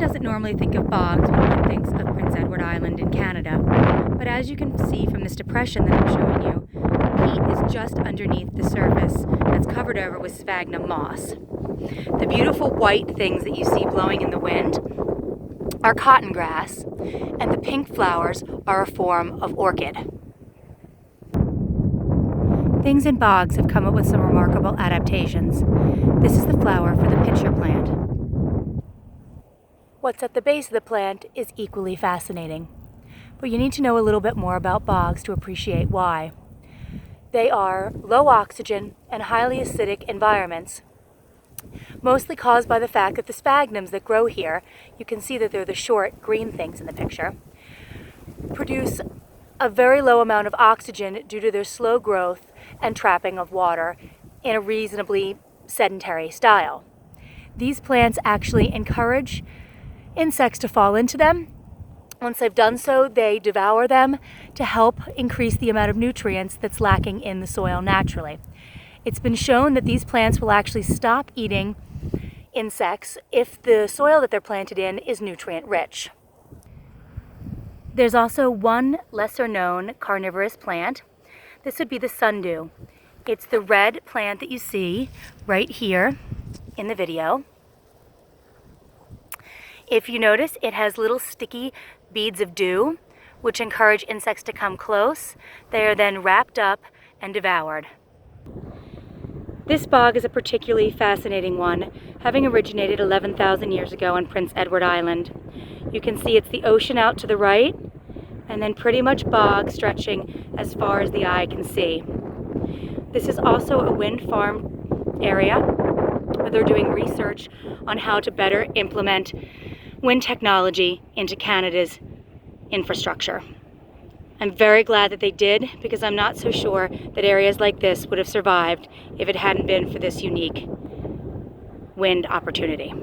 doesn't normally think of bogs when one thinks of Prince Edward Island in Canada, but as you can see from this depression that I'm showing you, peat is just underneath the surface that's covered over with sphagnum moss. The beautiful white things that you see blowing in the wind are cotton grass, and the pink flowers are a form of orchid. Things in bogs have come up with some remarkable adaptations. This is the flower for the pitcher plant. What's at the base of the plant is equally fascinating, but you need to know a little bit more about bogs to appreciate why. They are low oxygen and highly acidic environments, mostly caused by the fact that the sphagnums that grow here, you can see that they're the short green things in the picture, produce a very low amount of oxygen due to their slow growth and trapping of water in a reasonably sedentary style. These plants actually encourage insects to fall into them. Once they've done so, they devour them to help increase the amount of nutrients that's lacking in the soil naturally. It's been shown that these plants will actually stop eating insects if the soil that they're planted in is nutrient rich. There's also one lesser known carnivorous plant. This would be the sundew. It's the red plant that you see right here in the video. If you notice, it has little sticky beads of dew, which encourage insects to come close. They are then wrapped up and devoured. This bog is a particularly fascinating one, having originated 11,000 years ago on Prince Edward Island. You can see it's the ocean out to the right, and then pretty much bog stretching as far as the eye can see. This is also a wind farm area where they're doing research on how to better implement wind technology into Canada's infrastructure. I'm very glad that they did, because I'm not so sure that areas like this would have survived if it hadn't been for this unique wind opportunity.